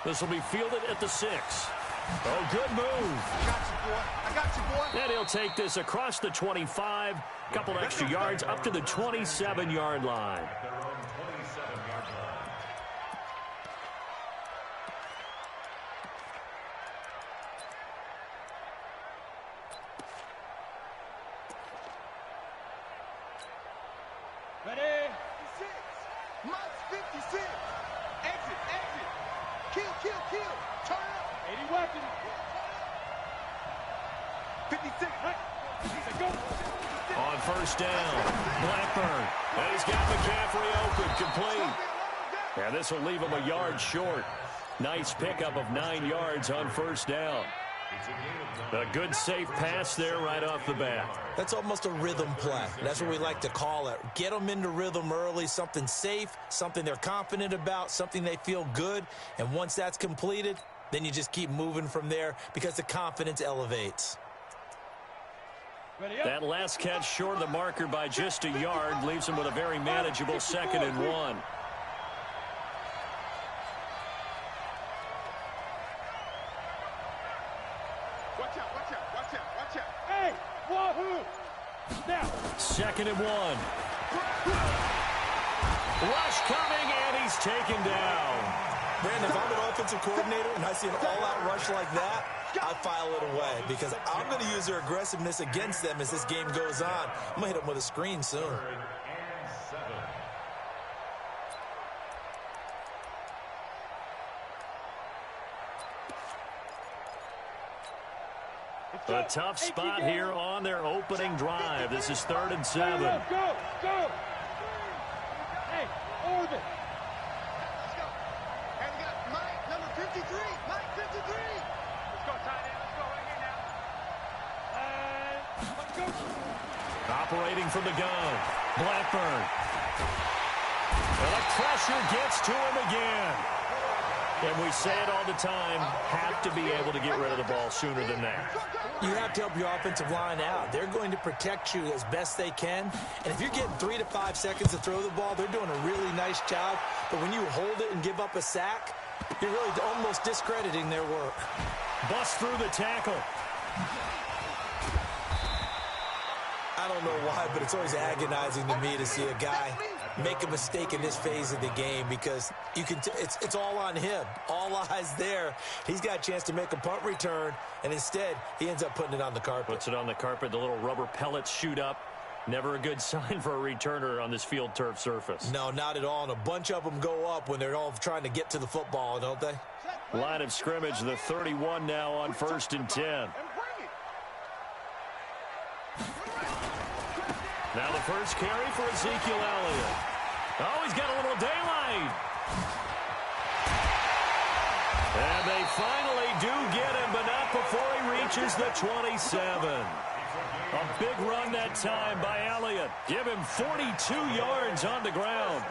This will be fielded at the 6. Oh, good move. I got you, boy. I got you, boy. And he'll take this across the 25. Couple extra yards up to the 27-yard line. Ready? 56. Must 56. Exit, exit. Kill, kill, kill. Turn up. 80 weapons. 56. Go. On first down, Blackburn. And he's got McCaffrey open, complete. And this will leave him a yard short. Nice pickup of 9 yards on first down. A good, safe pass there right off the bat. That's almost a rhythm play. That's what we like to call it. Get them into rhythm early, something safe, something they're confident about, something they feel good. And once that's completed, then you just keep moving from there because the confidence elevates. That last catch short of the marker by just a yard leaves him with a very manageable 2nd and 1. Watch out, watch out, watch out, watch out. Hey, wahoo! Now. 2nd and 1. Rush coming, and he's taken down. Brandon, if I'm an offensive coordinator and I see an all-out rush like that, I file it away because I'm going to use their aggressiveness against them as this game goes on. I'm going to hit them with a screen soon. A tough spot here on their opening drive. This is 3rd and 7. Go, go. Hey, orbit. Let's go. And we got Mike, number 53. Mike, 53. Let's go, tight end. Let's go right here now. Let's go. Operating from the gun. Blackburn. And the pressure gets to him again. And we say it all the time, have to be able to get rid of the ball sooner than that. You have to help your offensive line out. They're going to protect you as best they can. And if you're getting 3 to 5 seconds to throw the ball, they're doing a really nice job. But when you hold it and give up a sack, you're really almost discrediting their work. Bust through the tackle. I don't know why, but it's always agonizing to me to see a guy make a mistake in this phase of the game because you can it's all on him. All eyes there. He's got a chance to make a punt return, and instead he ends up putting it on the carpet. Puts it on the carpet. The little rubber pellets shoot up. Never a good sign for a returner on this field turf surface. No, not at all. And a bunch of them go up when they're all trying to get to the football, don't they? Line of scrimmage, the 31 now on 1st and 10. Now the first carry for Ezekiel Elliott. Oh, he's got a little daylight. And they finally do get him, but not before he reaches the 27. A big run that time by Elliott. Give him 42 yards on the ground.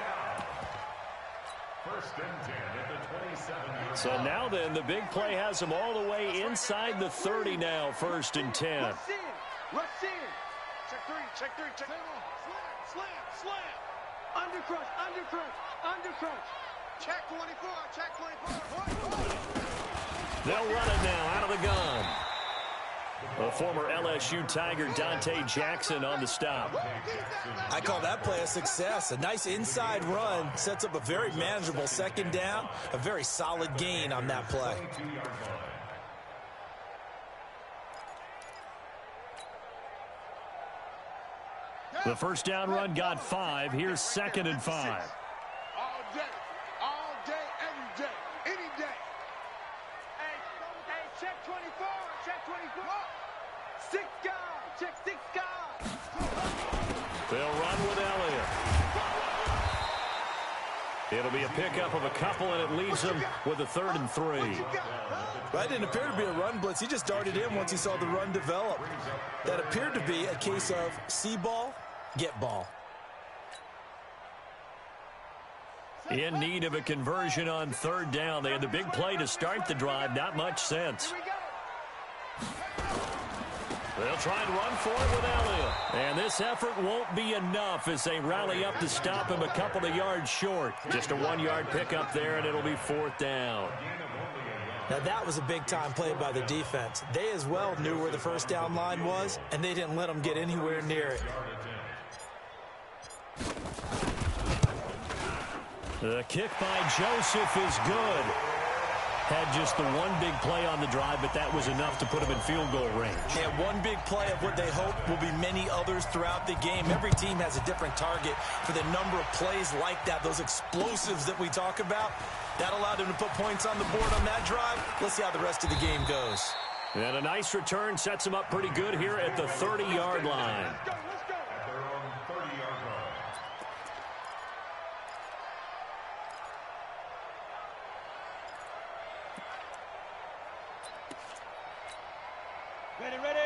First and 10 at the 27. So now then, the big play has him all the way inside the 30 now, 1st and 10. Rush in. Rush in. Check 3, check 3, check. Slam, slam, slam. Undercrush, undercrush, undercrush. Check 24, check 24. They'll run it now out of the gun. The former LSU Tiger Dante Jackson on the stop. I call that play a success. A nice inside run sets up a very manageable 2nd down. A very solid gain on that play. The first down run got 5. Here's 2nd and 5. All day, every day, any day. Hey, check 24, check 24. 6 guys, check 6 guys. They'll run with Elliott. It'll be a pickup of a couple, and it leaves them with a 3rd and 3. That didn't appear to be a run blitz. He just darted in once he saw the run develop. That appeared to be a case of see ball, get ball. In need of a conversion on 3rd down. They had the big play to start the drive. Not much sense. They'll try and run for it with Elliott. And this effort won't be enough as they rally up to stop him a couple of yards short. Just a 1-yard pickup there, and it'll be 4th down. Now, that was a big-time play by the defense. They as well knew where the first down line was, and they didn't let them get anywhere near it. The kick by Joseph is good. Had just the one big play on the drive, but that was enough to put him in field goal range. Yeah, one big play of what they hope will be many others throughout the game. Every team has a different target for the number of plays like that, those explosives that we talk about. That allowed them to put points on the board on that drive. Let's see how the rest of the game goes. And a nice return sets him up pretty good here at the 30-yard line.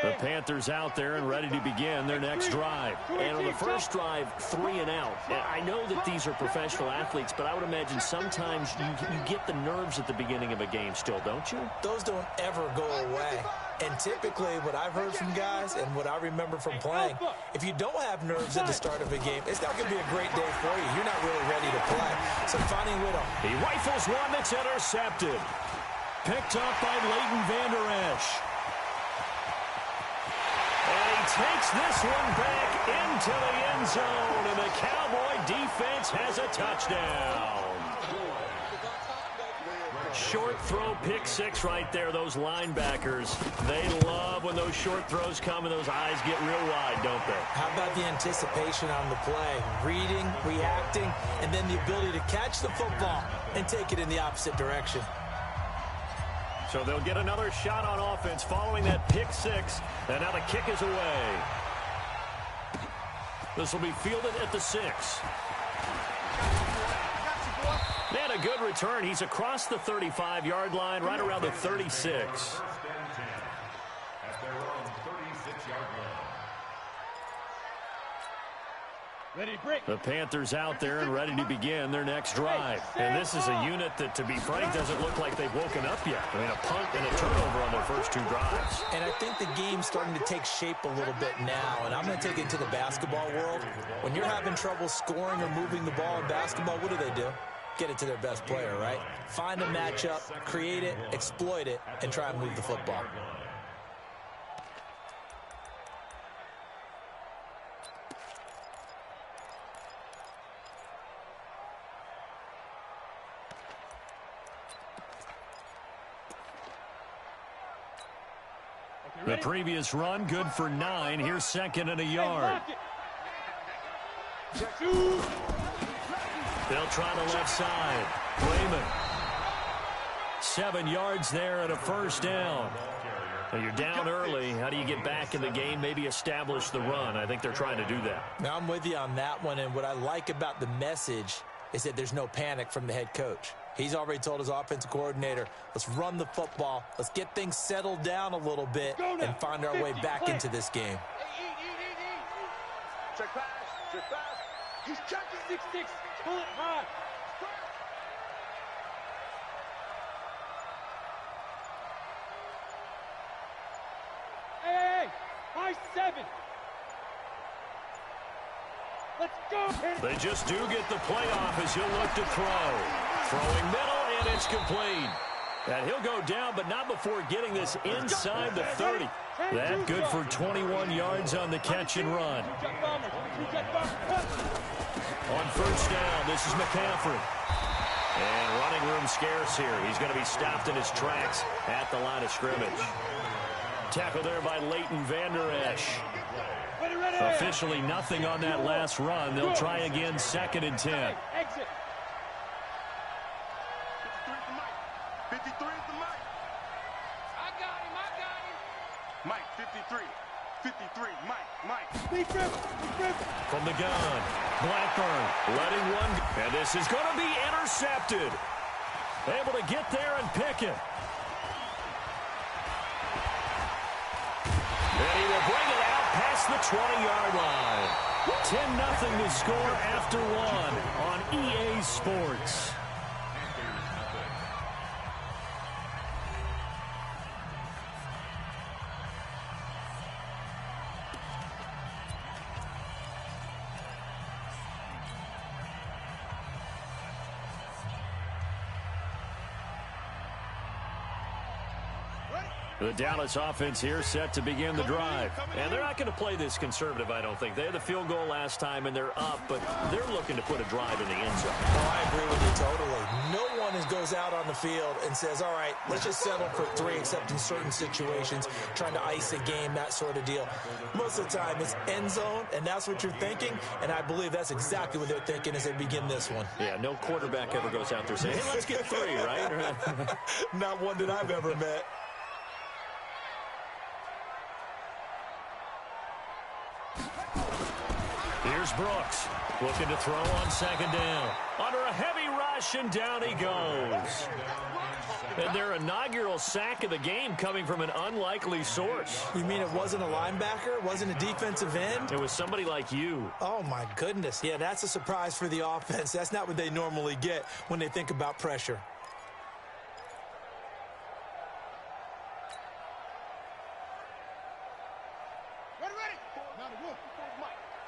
The Panthers out there and ready to begin their next drive. And on the first drive, 3 and out. And I know that these are professional athletes, but I would imagine sometimes you get the nerves at the beginning of a game still, don't you? Those don't ever go away. And typically what I've heard from guys and what I remember from playing, if you don't have nerves at the start of a game, it's not going to be a great day for you. You're not really ready to play. So finding a way to... He rifles one that's intercepted. Picked up by Leighton Vander Esch. Takes this one back into the end zone, and the Cowboy defense has a touchdown. Short throw, pick six right there. Those linebackers, they love when those short throws come and those eyes get real wide, don't they? How about the anticipation on the play? Reading, reacting, and then the ability to catch the football and take it in the opposite direction. So they'll get another shot on offense following that pick six. And now the kick is away. This will be fielded at the 6. And a good return. He's across the 35-yard line, right around the 36. The Panthers out there and ready to begin their next drive. And this is a unit that, to be frank, doesn't look like they've woken up yet. I mean, a punt and a turnover on their first 2 drives. And I think the game's starting to take shape a little bit now. And I'm going to take it to the basketball world. When you're having trouble scoring or moving the ball in basketball, what do? Get it to their best player, right? Find a matchup, create it, exploit it, and try and move the football. The previous run, good for 9. Here's 2nd and a yard. They'll try the left side. Raymond. 7 yards there and a first down. Now you're down early. How do you get back in the game, maybe establish the run? I think they're trying to do that. Now I'm with you on that one, and what I like about the message is that there's no panic from the head coach. He's already told his offensive coordinator, let's run the football, let's get things settled down a little bit and find our way back into this game. Check pass, check pass. He's checking 6-6. Pull it high. Hey, high 7. Let's go. They just do get the playoff as he'll look to throw. Throwing middle, and it's complete. And he'll go down, but not before getting this inside the 30. That good for 21 yards on the catch and run. On first down, this is McCaffrey. And running room scarce here. He's going to be stopped in his tracks at the line of scrimmage. Tackle there by Leighton Vander Esch. Officially nothing on that last run. They'll try again, 2nd and 10. Exit. 53 is the Mike. I got him. Mike, 53. 53, Mike. From the gun, Blackburn letting one. And this is going to be intercepted. Able to get there and pick it. And he will bring it out past the 20-yard line. 10-0 to score after 1 on EA Sports. The Dallas offense here set to begin the drive. And they're not going to play this conservative, I don't think. They had the field goal last time, and they're up, but they're looking to put a drive in the end zone. Oh, I agree with you totally. No one goes out on the field and says, all right, let's just settle for 3, except in certain situations, trying to ice a game, that sort of deal. Most of the time, it's end zone, and that's what you're thinking, and I believe that's exactly what they're thinking as they begin this one. Yeah, no quarterback ever goes out there saying, hey, let's get 3, right? Not one that I've ever met. Here's Brooks, looking to throw on second down. Under a heavy rush, and down he goes. And their inaugural sack of the game coming from an unlikely source. You mean it wasn't a linebacker? It wasn't a defensive end? It was somebody like you. Oh, my goodness. Yeah, that's a surprise for the offense. That's not what they normally get when they think about pressure.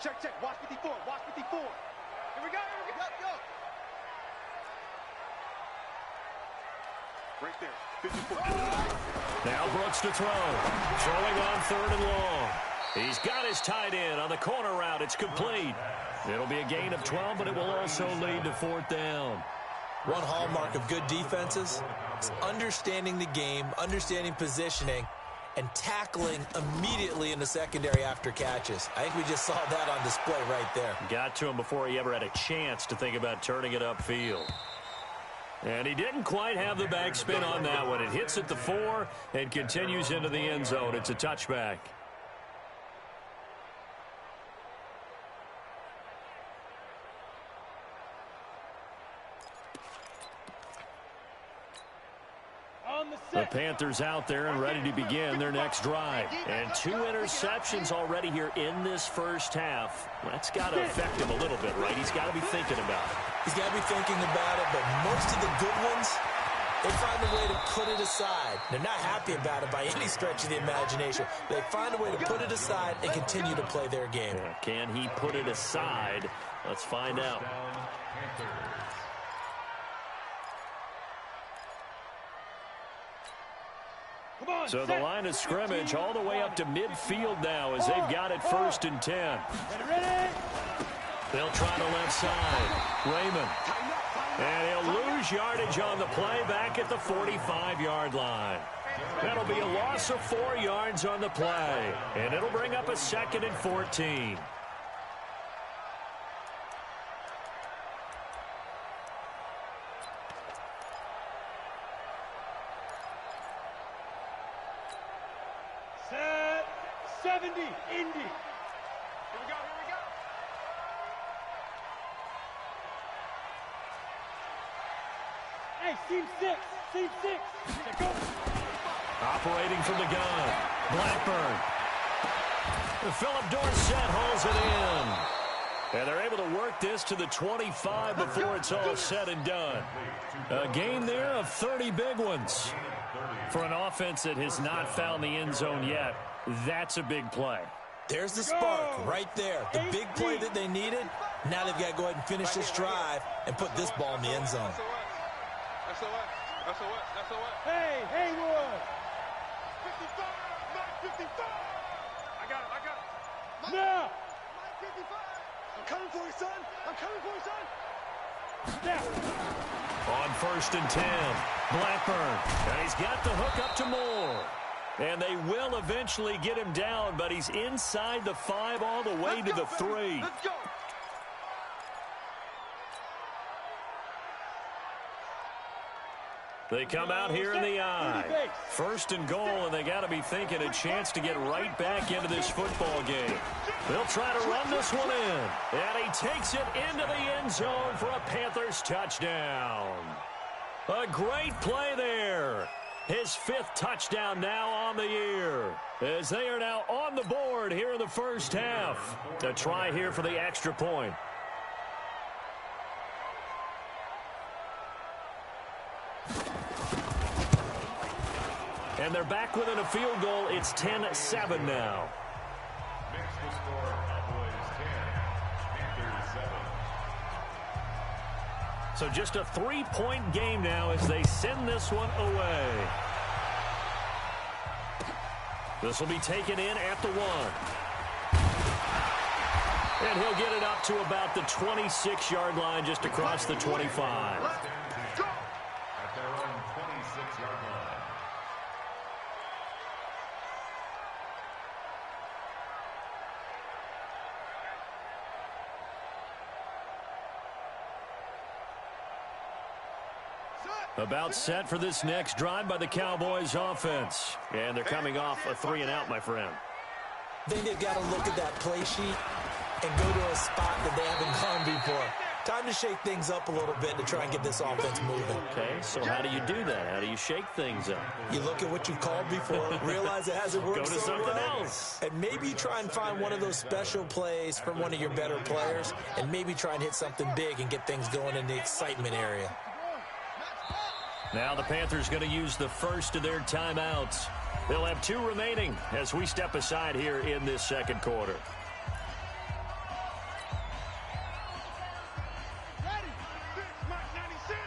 Check, check. Watch 54. Watch 54. Here we go. Here we go. Go. Right there. 54. Now Brooks to throw. Throwing on 3rd and long. He's got his tight end on the corner route. It's complete. It'll be a gain of 12, but it will also lead to 4th down. One hallmark of good defenses is understanding the game, understanding positioning, and tackling immediately in the secondary after catches. I think we just saw that on display right there. Got to him before he ever had a chance to think about turning it upfield. And he didn't quite have the backspin on that one. It hits at the 4 and continues into the end zone. It's a touchback. The Panthers out there and ready to begin their next drive. And 2 interceptions already here in this first half. That's got to affect him a little bit, right? He's got to be thinking about it. He's got to be thinking about it, but most of the good ones, they find a way to put it aside. They're not happy about it by any stretch of the imagination. They find a way to put it aside and continue to play their game. Yeah, can he put it aside? Let's find out. So the line of scrimmage all the way up to midfield now as they've got it 1st and 10. They'll try the left side. Raymond. And he'll lose yardage on the play back at the 45-yard line. That'll be a loss of 4 yards on the play. And it'll bring up a 2nd and 14. Set 70, Indy. Here we go, here we go. Hey, seam 6, seam 6. Go. Operating from the gun, Blackburn. Philip Dorsett holds it in. And they're able to work this to the 25 before it's all said and done. A gain there of 30 big ones. For an offense that has not found the end zone yet, that's a big play. There's the spark right there. The big play that they needed. Now they've got to go ahead and finish this drive and put this ball in the end zone. That's the what? That's the what? That's the what? Hey, Haywood! 55! Mike 55! I got it. Now! Mike 55! I'm coming for you, son! I'm coming for you, son! Now! On 1st and 10, Blackburn. And he's got the hook up to Moore. And they will eventually get him down, but he's inside the 5 all the way to the 3. Let's go! They come out here in the eye. 1st and goal, and they got to be thinking a chance to get right back into this football game. They'll try to run this one in. And he takes it into the end zone for a Panthers touchdown. A great play there. His 5th touchdown now on the year. As they are now on the board here in the first half. A try here for the extra point. And they're back within a field goal. It's 10-7 now. Makes the score Cowboys 10, Panthers 7. So just a 3-point game now as they send this one away. This will be taken in at the 1. And he'll get it up to about the 26-yard line, just across the 25. At their own 26-yard line. About set for this next drive by the Cowboys offense. And they're coming off a 3-and-out, my friend. I think they've got to look at that play sheet and go to a spot that they haven't gone before. Time to shake things up a little bit to try and get this offense moving. Okay, so how do you do that? How do you shake things up? You look at what you called before, realize it hasn't worked Go to so something well, else. and maybe you try and find one of those special plays from one of your better players, and maybe try and hit something big and get things going in the excitement area. Now the Panthers going to use the first of their timeouts. They'll have 2 remaining as we step aside here in this second quarter. Ready? 96.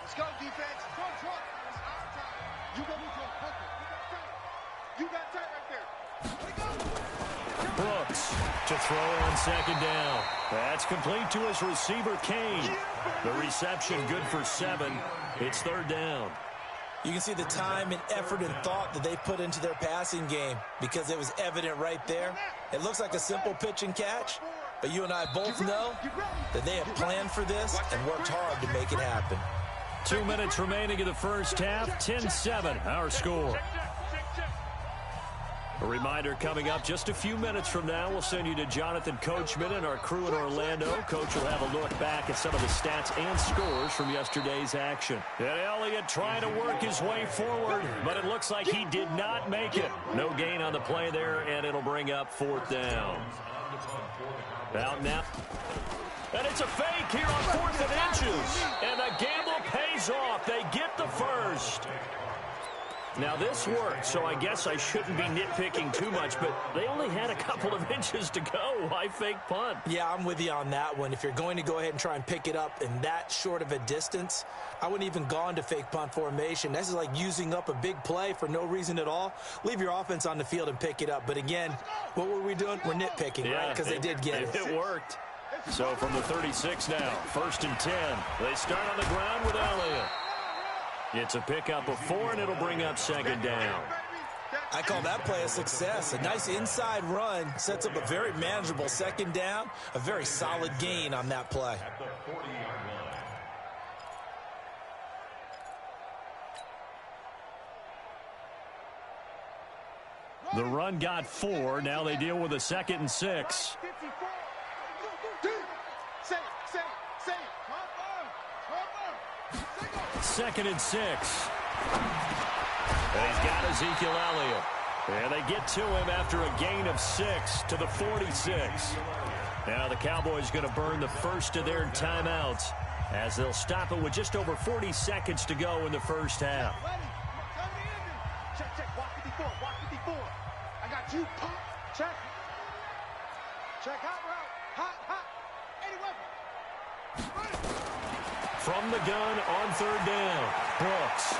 Let's go, defense. Go, truck. It's our time. You go with your poker. You got tight right there. Brooks to throw on second down. That's complete to his receiver, Kane. The reception good for 7. It's 3rd down. You can see the time and effort and thought that they put into their passing game because it was evident right there. It looks like a simple pitch and catch, but you and I both know that they have planned for this and worked hard to make it happen. 2 minutes remaining in the first half. 10-7, our score. A reminder coming up just a few minutes from now. We'll send you to Jonathan Coachman and our crew in Orlando. Coach will have a look back at some of the stats and scores from yesterday's action. And Elliott trying to work his way forward, but it looks like he did not make it. No gain on the play there, and it'll bring up 4th down. Out now. And it's a fake here on 4th and inches. And the gamble pays off. They get the first. Now, this worked, so I guess I shouldn't be nitpicking too much, but they only had a couple of inches to go. Why fake punt? Yeah, I'm with you on that one. If you're going to go ahead and try and pick it up in that short of a distance, I wouldn't even gone to fake punt formation. This is like using up a big play for no reason at all. Leave your offense on the field and pick it up. But again, what were we doing? We're nitpicking, right? Because they did get it. It worked. So from the 36 now, 1st and 10. They start on the ground with Elliott. It's a pickup of 4, and it'll bring up 2nd down. I call that play a success. A nice inside run sets up a very manageable 2nd down. A very solid gain on that play. At the 40-yard line. The run got 4. Now they deal with a 2nd and 6. 2nd and 6. And he's got Ezekiel Elliott. And they get to him after a gain of 6 to the 46. Now the Cowboys going to burn the first of their timeouts as they'll stop it with just over 40 seconds to go in the first half. Check, check. Walk 54. Walk 54. I got you. Pump. Check. Check. Hot route. Hot, hot. 80 weapon. From the gun on 3rd down. Brooks.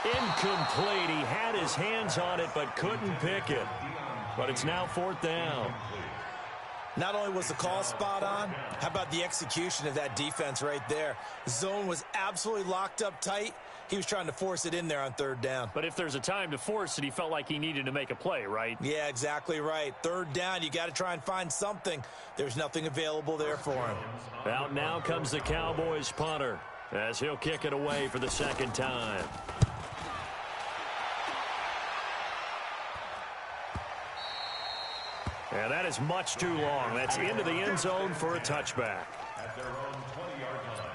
Incomplete. He had his hands on it but couldn't pick it. But it's now 4th down. Not only was the call spot on, how about the execution of that defense right there? Zone was absolutely locked up tight. He was trying to force it in there on 3rd down. But if there's a time to force it, he felt like he needed to make a play, right? Yeah, exactly right. 3rd down, you got to try and find something. There's nothing available there for him. Out now comes the Cowboys punter as he'll kick it away for the 2nd time. And that is much too long. That's into the end zone for a touchback. At their own 20-yard line.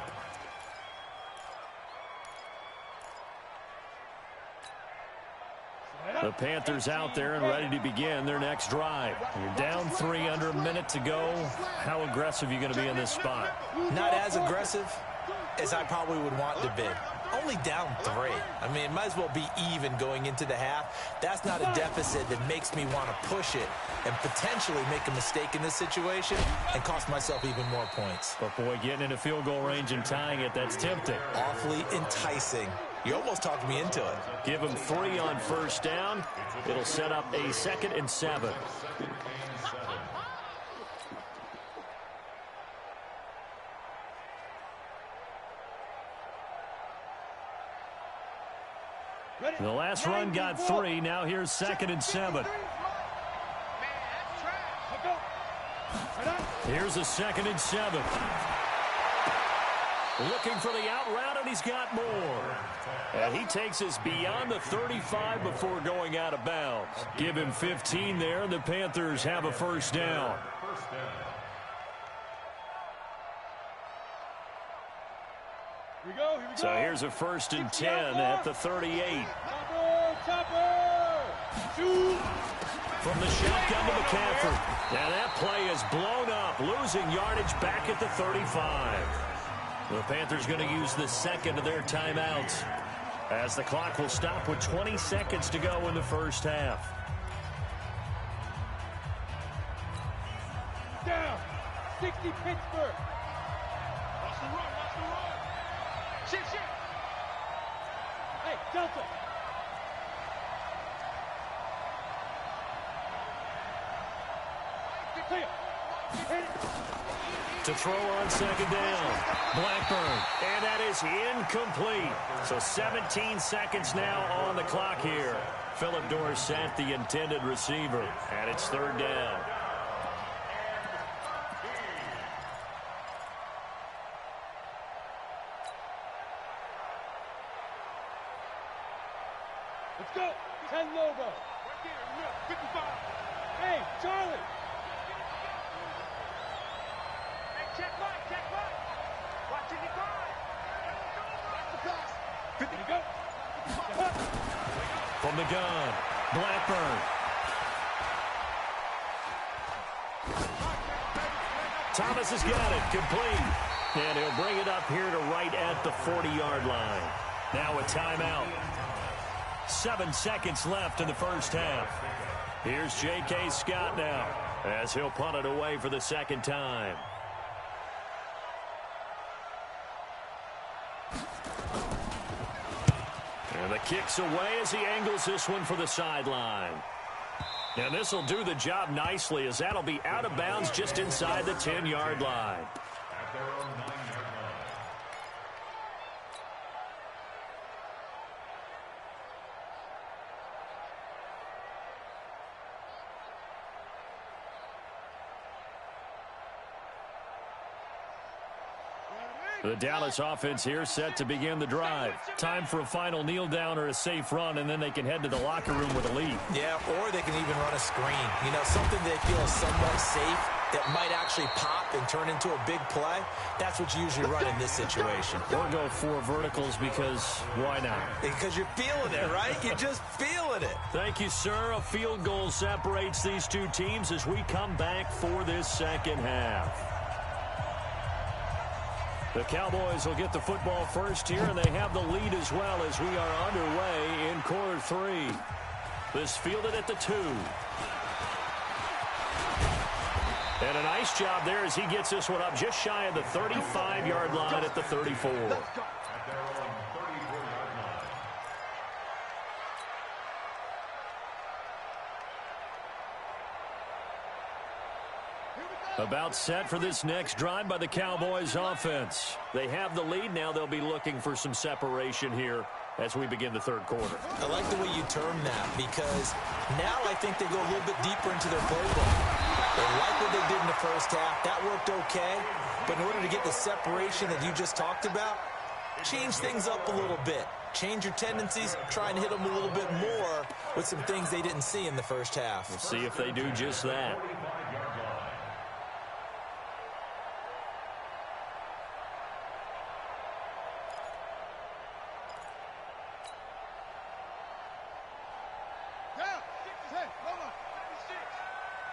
The Panthers out there and ready to begin their next drive. You're down 3 under a minute to go. How aggressive are you going to be in this spot? Not as aggressive as I probably would want to be. Only down 3. I mean, it might as well be even going into the half. That's not a deficit that makes me want to push it and potentially make a mistake in this situation and cost myself even more points. But, boy, getting into field goal range and tying it, that's tempting. Awfully enticing. You almost talked me into it. Give him 3 on first down. It'll set up a 2nd and 7. The last run got 3. Now here's 2nd and 7. Here's a 2nd and 7. Looking for the out route, and he's got more. And he takes us beyond the 35 before going out of bounds. Give him 15 there, and the Panthers have a first down. So here's a 1st and 10 at the 38. From the shotgun to McCaffrey. And that play is blown up, losing yardage back at the 35. The Panthers going to use the 2nd of their timeouts, as the clock will stop with 20 seconds to go in the first half. Down. 60 Pittsburgh. Watch the run. Watch the run. Shit. Hey, Delta. To throw on 2nd down. Blackburn. And that is incomplete. So 17 seconds now on the clock here. Philip Dorsett, the intended receiver. And it's 3rd down. Let's go. 10 Lobo. 55. Hey, Charlie. Check right. Watch it, watch the pass. 50 to go. From the gun, Blackburn. Thomas has got it, complete. And he'll bring it up here to right at the 40-yard line. Now a timeout. 7 seconds left in the first half. Here's J.K. Scott now, as he'll punt it away for the 2nd time. And the kick's away as he angles this one for the sideline. And this will do the job nicely, as that'll be out of bounds just inside the 10-yard line. At their own 9-yard line. The Dallas offense here set to begin the drive. Time for a final kneel down or a safe run, and then they can head to the locker room with a lead. Yeah, or they can even run a screen. You know, something they feel is somewhat safe that might actually pop and turn into a big play. That's what you usually run in this situation. Or go 4 verticals, because why not? Because you're feeling it, right? You're just feeling it. Thank you, sir. A field goal separates these two teams as we come back for this second half. The Cowboys will get the football first here, and they have the lead as well as we are underway in quarter 3. This fielded at the 2. And a nice job there as he gets this one up just shy of the 35-yard line at the 34. At their own 34-yard line. About set for this next drive by the Cowboys offense. They have the lead. Now they'll be looking for some separation here as we begin the 3rd quarter. I like the way you term that, because now I think they go a little bit deeper into their playbook. They like what they did in the first half. That worked okay. But in order to get the separation that you just talked about, change things up a little bit. Change your tendencies. Try and hit them a little bit more with some things they didn't see in the first half. We'll see if they do just that.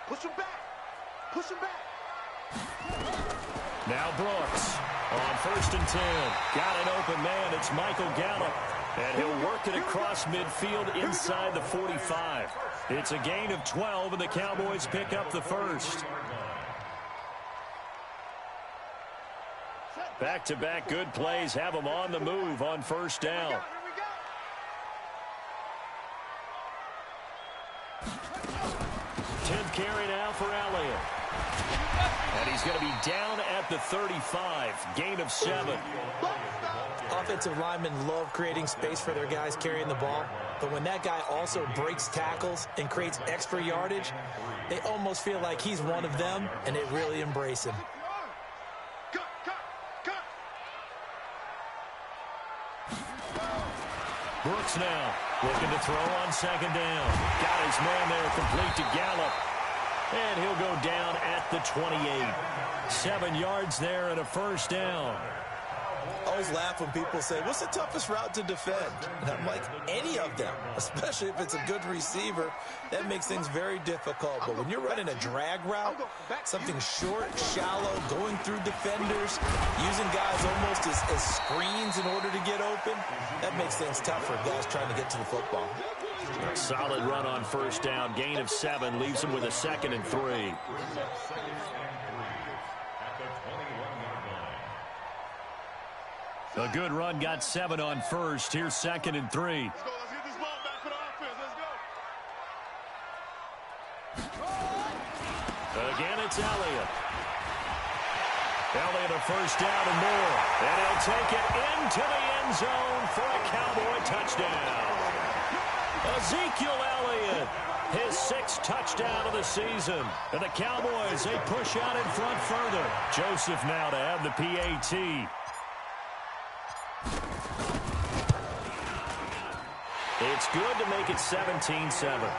Push him back. Push him back. Now Brooks on 1st and 10. Got an open man. It's Michael Gallup. And he'll work it across midfield inside the 45. It's a gain of 12, and the Cowboys pick up the first. Back-to-back good plays have them on the move on 1st down. carry now for Elliott. And he's going to be down at the 35. Gain of 7. Offensive linemen love creating space for their guys carrying the ball. But when that guy also breaks tackles and creates extra yardage, they almost feel like he's one of them, and they really embrace him. Brooks now looking to throw on second down. Got his man there complete to Gallup. And he'll go down at the 28. 7 yards there and a first down. I always laugh when people say, what's the toughest route to defend? And I'm like, any of them, especially if it's a good receiver. That makes things very difficult. But when you're running a drag route, something short, shallow, going through defenders, using guys almost as screens in order to get open, that makes things tough for guys trying to get to the football. A solid run on first down. Gain of 7 leaves him with a 2nd and 3. A good run, got 7 on first. Here's 2nd and 3. Let's go. Let's get this ball back for the offense. Let's go. Again, it's Elliott. Elliott a first down and more. And he'll take it into the end zone for a Cowboy touchdown. Ezekiel Elliott, his 6th touchdown of the season. And the Cowboys, they push out in front further. Joseph now to have the PAT. It's good to make it 17-7.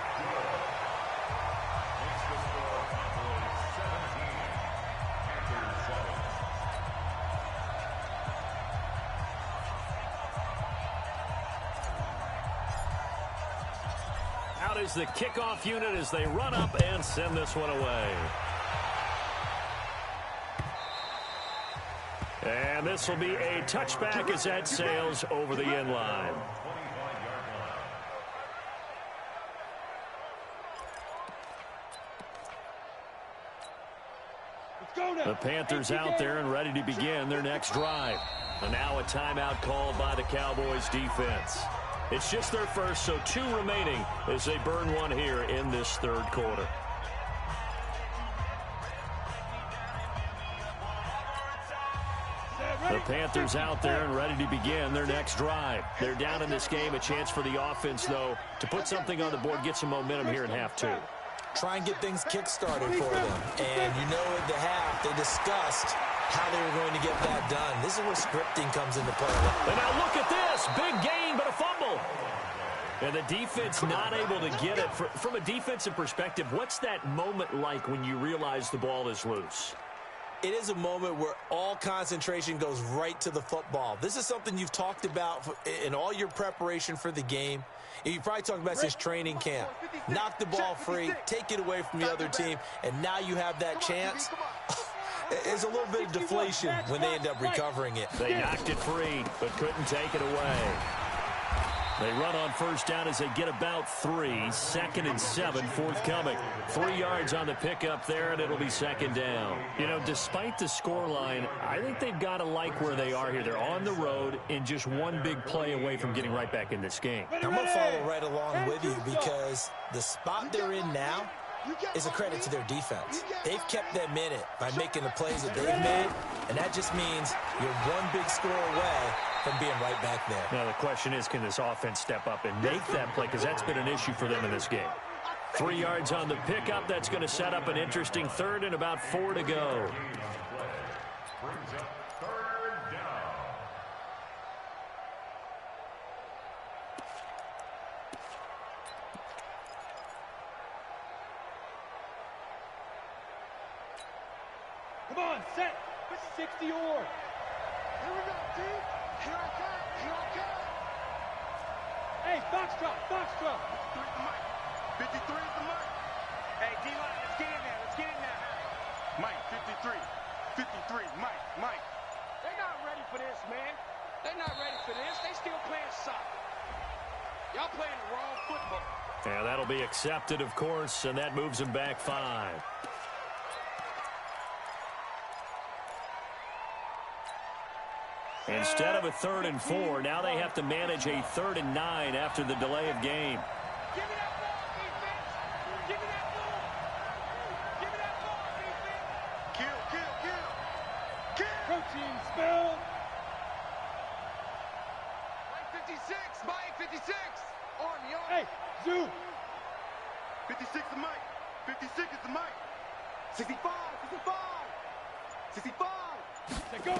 Out is the kickoff unit as they run up and send this one away. And this will be a touchback as that sails over the end line. The Panthers out there and ready to begin their next drive. And now a timeout called by the Cowboys defense. It's just their first, so 2 remaining as they burn one here in this 3rd quarter. The Panthers out there and ready to begin their next drive. They're down in this game. A chance for the offense, though, to put something on the board, get some momentum here in half 2. Try and get things kick-started for them. And you know at the half, they discussed how they were going to get that done. This is where scripting comes into play. And now look at this. Big gain, but a fumble. And the defense not able to get it. From a defensive perspective, what's that moment like when you realize the ball is loose? It is a moment where all concentration goes right to the football. This is something you've talked about in all your preparation for the game. You probably talked about since training camp. Knock the ball free, take it away from the other team, and now you have that chance. There's a little bit of deflation when they end up recovering it. They knocked it free, but couldn't take it away. They run on first down as they get about 3. 2nd and 7 forthcoming. 3 yards on the pickup there, and it'll be 2nd down. You know, despite the scoreline, I think they've got to like where they are here. They're on the road and just one big play away from getting right back in this game. I'm going to follow right along with you because the spot they're in now is a credit to their defense. They've kept them in it by making the plays that they've made, and that just means you're one big score away from being right back there. Now the question is, can this offense step up and make that play? Because that's been an issue for them in this game. 3 yards on the pickup. That's going to set up an interesting 3rd and about 4 to go. Brings up 3rd down. Come on, set. 60 or. Here we go, team. Here I come. Here I come. Hey, foxtrot, foxtrot. 53 is the mark. Hey, D-line, let's get in there. Let's get in there. Mike, 53. 53. Mike. They're not ready for this, man. They're not ready for this. They still playing soccer. Y'all playing the wrong football. Yeah, that'll be accepted, of course, and that moves them back 5. Instead of a 3rd and 4, now they have to manage a 3rd and 9 after the delay of game. Give me that ball, defense. Give me that ball. team spell. Mike 56, Mike 56. Army, Army. Hey, Zoo. 56 is Mike. 56 is the Mike. 65, 65, 65. Let go.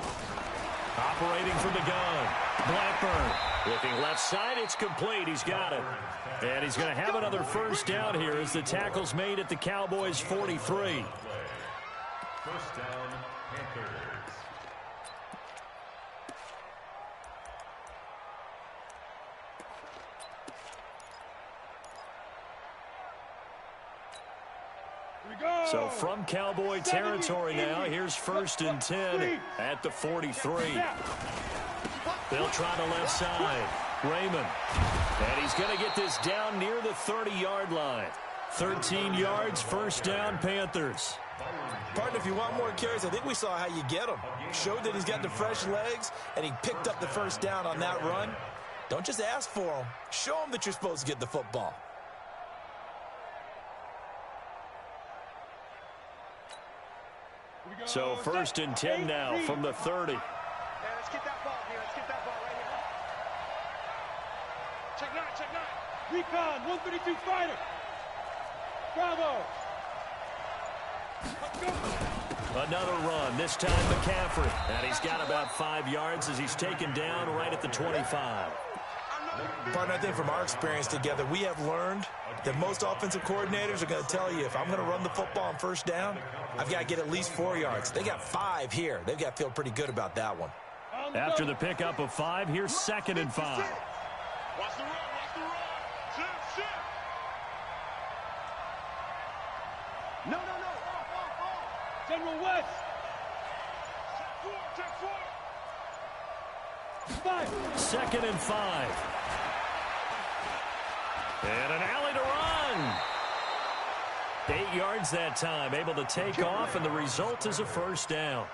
Operating from the gun. Blackburn looking left side. It's complete. He's got it. And he's going to have another first down here as the tackle's made at the Cowboys' 43. First down, Panthers. So from Cowboy territory now, here's 1st and 10 at the 43. They'll try the left side. Raymond. And he's going to get this down near the 30-yard line. 13 yards, first down, Panthers. Partner, if you want more carries, I think we saw how you get him. Showed that he's got the fresh legs, and he picked up the first down on that run. Don't just ask for him. Show him that you're supposed to get the football. So 1st and 10 now from the 30. Yeah, let's get that ball here. Let's get that ball right here. Check 9, check 9. Recon, 132 fighter. Bravo. Let's go. Another run, this time McCaffrey. And he's got about 5 yards as he's taken down right at the 25. Partner, I think from our experience together, we have learned that most offensive coordinators are going to tell you, if I'm going to run the football on first down, I've got to get at least 4 yards. They got 5 here. They've got to feel pretty good about that one. After the pickup of 5, here's 2nd and 5. Watch the run, watch the run. Shift, shift. No, no, no. Off. General West. Check 4. 5. 2nd and 5. And an alley to run. 8 yards that time, able to take off, and the result is a first down.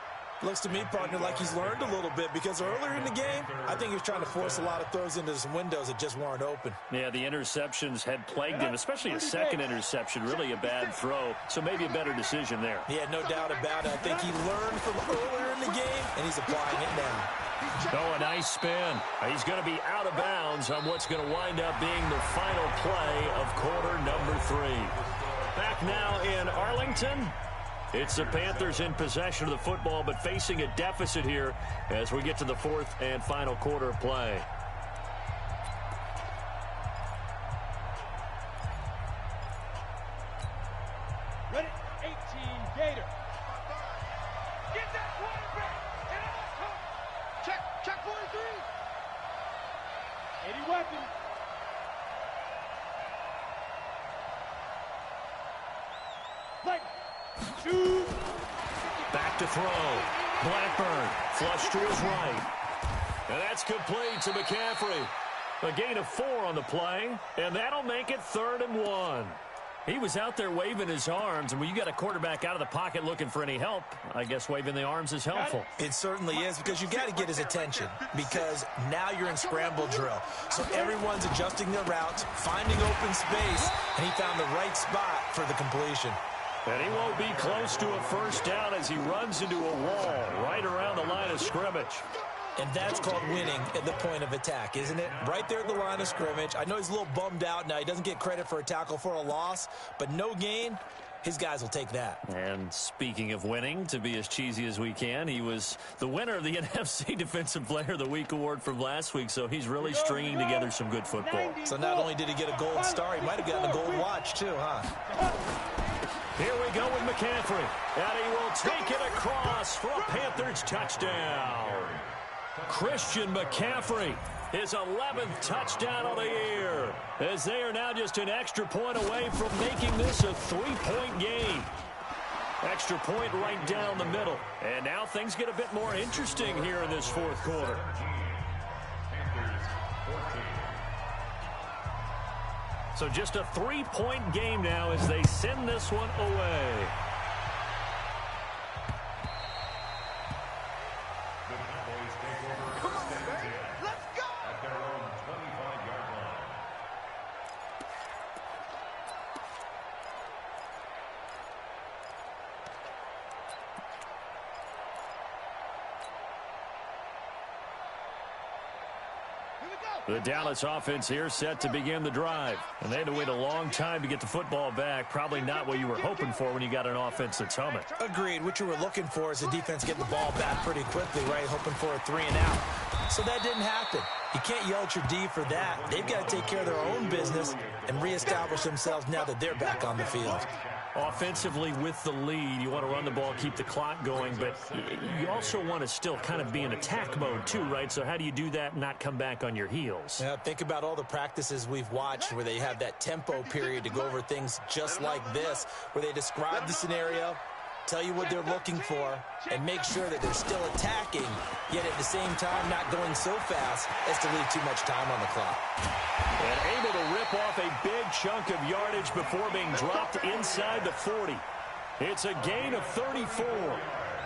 Looks to me, partner, like he's learned a little bit, because earlier in the game, I think he was trying to force a lot of throws into some windows that just weren't open. Yeah, the interceptions had plagued him, especially a second interception, really a bad throw, so maybe a better decision there. Yeah, no doubt about it. I think he learned from earlier in the game, and he's applying it now. Oh, a nice spin. He's going to be out of bounds on what's going to wind up being the final play of quarter number 3. Back now in Arlington. It's the Panthers in possession of the football, but facing a deficit here as we get to the 4th and final quarter of play. Ready, 18, Gator. Get that quarterback. And out. Check 43. 80 weapons. Like 2. Back to throw. Blackburn flush to his right. And that's complete to McCaffrey. A gain of 4 on the play, and that'll make it 3rd and 1. He was out there waving his arms, and when you got a quarterback out of the pocket looking for any help, I guess waving the arms is helpful. It certainly is, because you've got to get his attention, because now you're in scramble drill. So everyone's adjusting their routes, finding open space, and he found the right spot for the completion. And he won't be close to a first down as he runs into a wall right around the line of scrimmage. And that's called winning at the point of attack, isn't it? Right there at the line of scrimmage. I know he's a little bummed out now. He doesn't get credit for a tackle for a loss, but no gain, his guys will take that. And speaking of winning, to be as cheesy as we can, he was the winner of the NFC Defensive Player of the Week award from last week, so he's really stringing together some good football. So not only did he get a gold star, he might have gotten a gold watch too, huh? Here we go with McCaffrey, and he will take it across for a Panthers touchdown. Christian McCaffrey, his 11th touchdown of the year, as they are now just an extra point away from making this a 3-point game. Extra point right down the middle. And now things get a bit more interesting here in this 4th quarter. So just a 3-point game now as they send this one away. The Dallas offense here set to begin the drive. And they had to wait a long time to get the football back. Probably not what you were hoping for when you got an offense that's humming. Agreed. What you were looking for is the defense getting the ball back pretty quickly, right? Hoping for a 3 and out. So that didn't happen. You can't yell at your D for that. They've got to take care of their own business and reestablish themselves now that they're back on the field. Offensively with the lead, you want to run the ball, keep the clock going, but you also want to still kind of be in attack mode too, right? So how do you do that and not come back on your heels? Yeah, think about all the practices we've watched where they have that tempo period to go over things just like this, where they describe the scenario, tell you what they're looking for, and make sure that they're still attacking, yet at the same time not going so fast as to leave too much time on the clock. And able to rip off a big chunk of yardage before being dropped inside the 40. It's a gain of 34.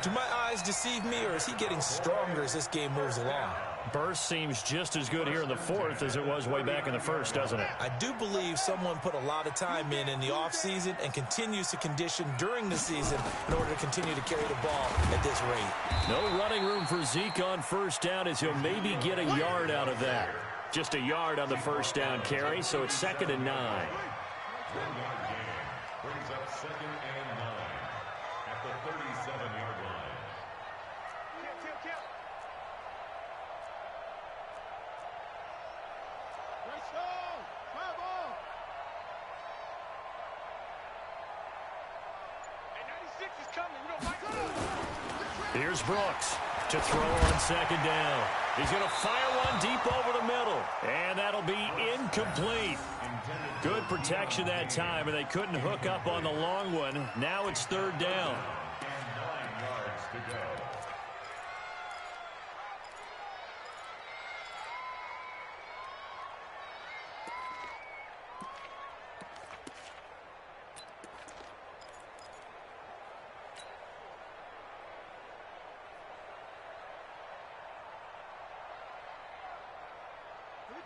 Do my eyes deceive me, or is he getting stronger as this game moves along? Burst seems just as good here in the fourth as it was way back in the first, doesn't it? I do believe someone put a lot of time in the offseason and continues to condition during the season in order to continue to carry the ball at this rate. No running room for Zeke on first down as he'll maybe get a yard out of that. Just a yard on the first down carry, so it's 2nd and 9. 1-yard gain brings up 2nd and 9 at the 37-yard line. Here's Brooks to throw on 2nd down. He's going to fire one deep over the middle, and that'll be incomplete. Good protection that time, and they couldn't hook up on the long one. Now it's 3rd down. 9 yards to go.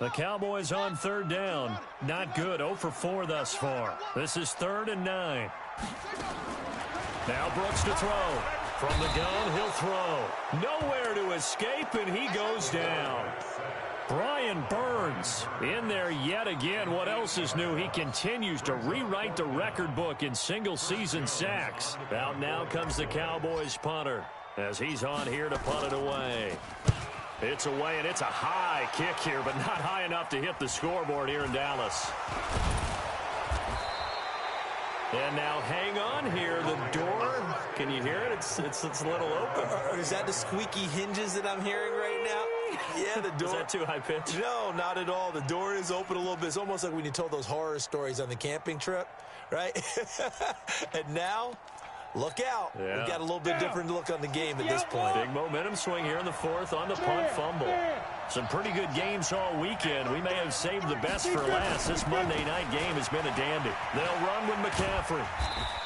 The Cowboys on 3rd down. Not good. 0 for 4 thus far. This is 3rd and 9. Now Brooks to throw. From the gun, he'll throw. Nowhere to escape, and he goes down. Brian Burns in there yet again. What else is new? He continues to rewrite the record book in single-season sacks. Out now comes the Cowboys punter as he's on here to punt it away. It's away, and it's a high kick here, but not high enough to hit the scoreboard here in Dallas. And now hang on here. The door, can you hear it? It's a little open. Is that the squeaky hinges that I'm hearing right now? Yeah, the door. Is that too high pitch? No, not at all. The door is open a little bit. It's almost like when you told those horror stories on the camping trip, right? And now, look out. Yeah. We've got a little bit different look on the game at this point. Big momentum swing here in the fourth on the punt fumble. Some pretty good games all weekend. We may have saved the best for last. This Monday night game has been a dandy. They'll run with McCaffrey.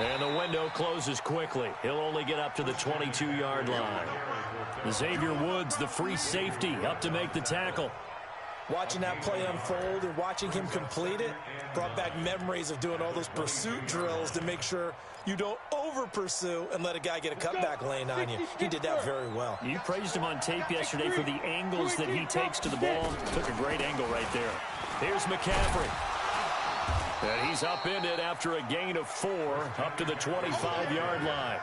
And the window closes quickly. He'll only get up to the 22-yard line. Xavier Woods, the free safety, up to make the tackle. Watching that play unfold and watching him complete it brought back memories of doing all those pursuit drills to make sure you don't over-pursue and let a guy get a cutback lane on you. He did that very well. You praised him on tape yesterday for the angles that he takes to the ball. Took a great angle right there. Here's McCaffrey. And he's upended after a gain of 4 up to the 25-yard line.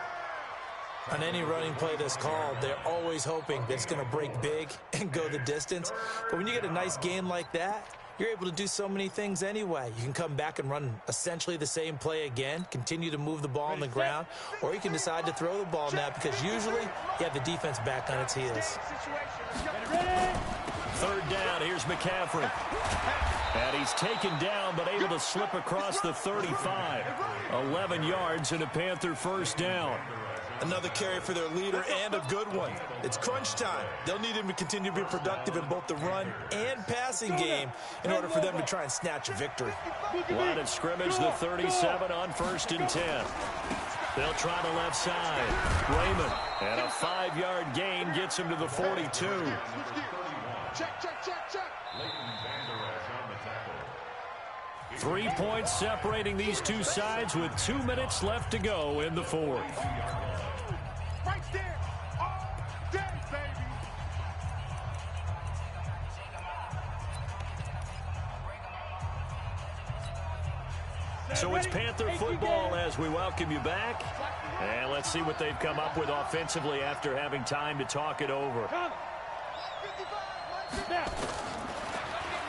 On any running play that's called, they're always hoping that it's going to break big and go the distance. But when you get a nice gain like that, you're able to do so many things anyway. You can come back and run essentially the same play again, continue to move the ball on the ground, or you can decide to throw the ball now because usually you have the defense back on its heels. 3rd down, here's McCaffrey. And he's taken down but able to slip across the 35. 11 yards and a Panther first down. Another carry for their leader and a good one. It's crunch time. They'll need him to continue to be productive in both the run and passing game in order for them to try and snatch a victory. Line of scrimmage, the 37 on 1st and 10. They'll try the left side. Raymond, and a 5-yard gain gets him to the 42. Check, check, check, check. 3 points separating these two sides with 2 minutes left to go in the fourth. Right there, all day, baby. So it's Panther football as we welcome you back. And let's see what they've come up with offensively after having time to talk it over.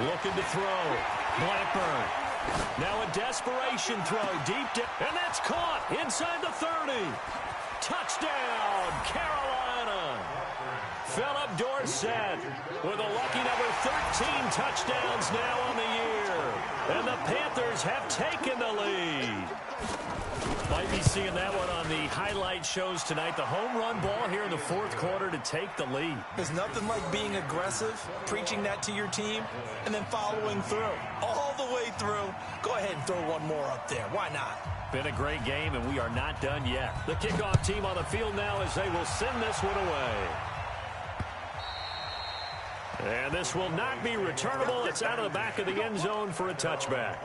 Looking to throw. Blackburn. Now a desperation throw deep down. And that's caught inside the 30. Touchdown, Carolina. Philip Dorsett with a lucky number 13 touchdowns now on the year. And the Panthers have taken the lead. Might be seeing that one on the highlight shows tonight. The home run ball here in the fourth quarter to take the lead. There's nothing like being aggressive, preaching that to your team, and then following through. All the way through. Go ahead and throw one more up there. Why not? Been a great game, and we are not done yet. The kickoff team on the field now as they will send this one away. And this will not be returnable. It's out of the back of the end zone for a touchback.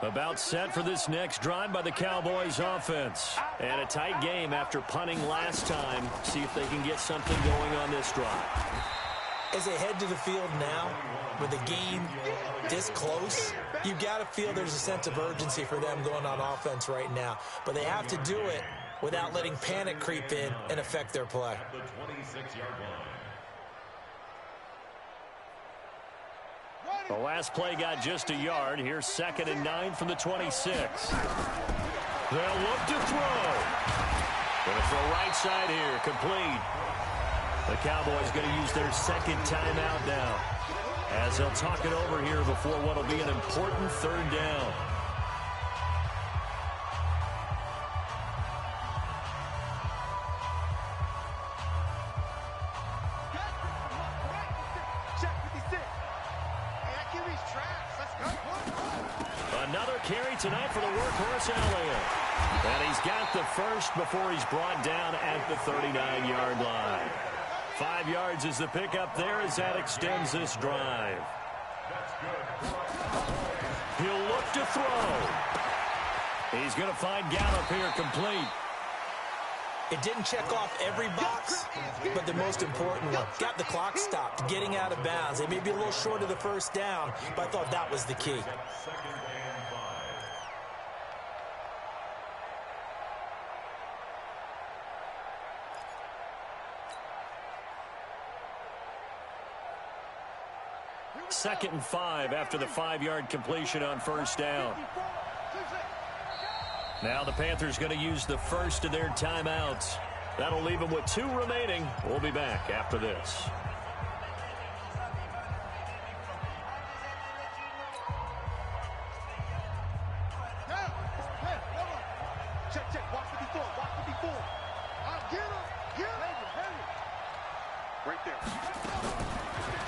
About set for this next drive by the Cowboys offense. And a tight game after punting last time. See if they can get something going on this drive. As they head to the field now, with the game this close, you got to feel there's a sense of urgency for them going on offense right now. But they have to do it without letting panic creep in and affect their play. At the 26-yard line. The last play got just a yard. Here's 2nd and 9 from the 26. They'll look to throw. Going to throw right side here. Complete. The Cowboys going to use their second timeout now, as they'll talk it over here before what will be an important third down. Another carry tonight for the workhorse Elliott. And he's got the first before he's brought down at the 39-yard line. 5 yards is the pickup there as that extends this drive. He'll look to throw. He's going to find Gallup here complete. It didn't check off every box, but the most important one. Got the clock stopped, getting out of bounds. They may be a little short of the first down, but I thought that was the key. Second and 5 after the 5-yard completion on first down. Now the Panthers going to use the first of their timeouts. That'll leave them with 2 remaining. We'll be back after this. Check. Watch 54. Watch 54. Get him. Right there.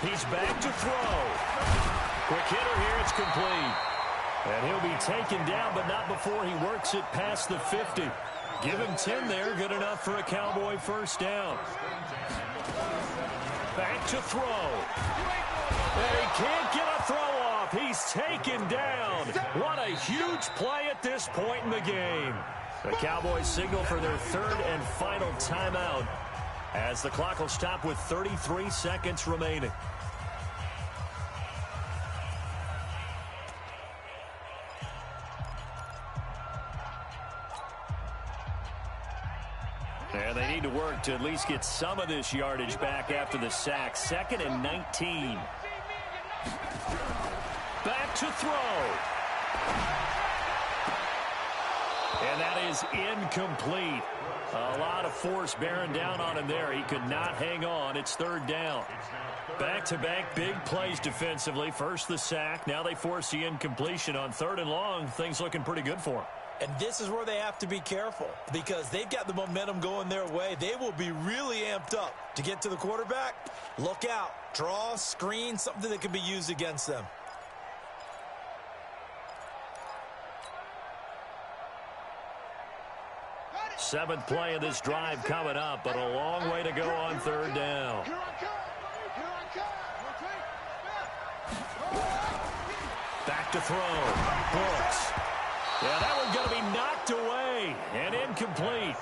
He's back to throw. Quick hitter here. It's complete. And he'll be taken down, but not before he works it past the 50. Give him 10 there. Good enough for a Cowboy first down. Back to throw. And he can't get a throw off. He's taken down. What a huge play at this point in the game. The Cowboys signal for their 3rd and final timeout, as the clock will stop with 33 seconds remaining. And they need to work to at least get some of this yardage back after the sack. 2nd and 19. Back to throw. And that is incomplete. A lot of force bearing down on him there. He could not hang on. It's 3rd down. Back-to-back big plays defensively. First the sack. Now they force the incompletion on 3rd and long. Things looking pretty good for him. And this is where they have to be careful, because they've got the momentum going their way. They will be really amped up to get to the quarterback. Look out. Draw, screen, something that can be used against them. Seventh play of this drive coming up, but a long way to go on 3rd down. to throw. Brooks. Yeah, that one's going to be knocked away and incomplete.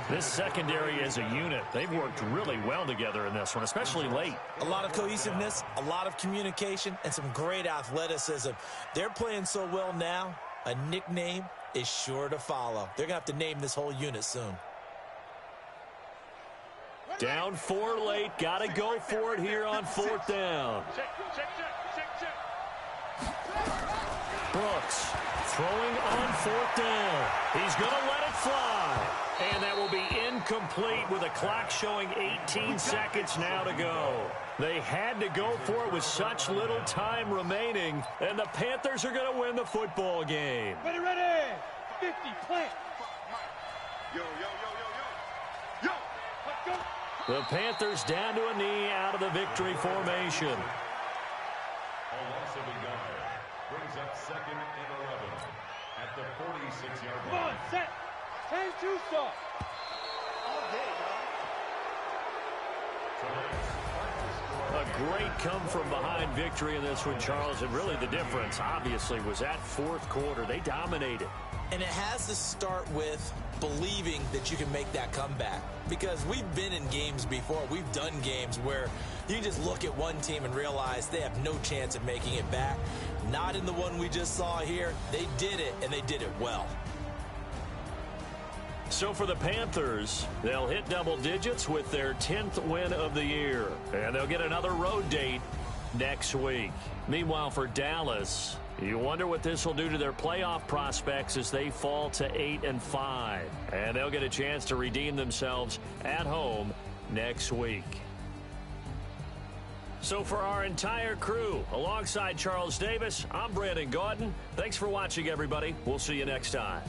This secondary as a unit, they've worked really well together in this one, especially late. A lot of cohesiveness, a lot of communication, and some great athleticism. They're playing so well now, a nickname is sure to follow. They're going to have to name this whole unit soon. Down 4 late. Got to go for it here on 4th down. Brooks throwing on 4th down. He's going to let it fly. And that will be incomplete with a clock showing 18 seconds now to go. They had to go for it with such little time remaining, and the Panthers are going to win the football game. Ready, ready. 50, plant. Yo, yo, yo, yo, yo. Yo, let's go. The Panthers down to a knee out of the victory formation. A loss of a yard brings up 2nd and 11 at the 46-yard Come on, line. set. 10-2 stop. All day, A great come-from-behind victory in this one, Charles, and really the difference, obviously, was that 4th quarter. They dominated. And it has to start with believing that you can make that comeback. Because we've been in games before. We've done games where you just look at one team and realize they have no chance of making it back. Not in the one we just saw here. They did it, and they did it well. So for the Panthers, they'll hit double digits with their 10th win of the year. And they'll get another road date next week. Meanwhile, for Dallas, you wonder what this will do to their playoff prospects as they fall to 8-5. And they'll get a chance to redeem themselves at home next week. So for our entire crew, alongside Charles Davis, I'm Brandon Gaudin. Thanks for watching, everybody. We'll see you next time.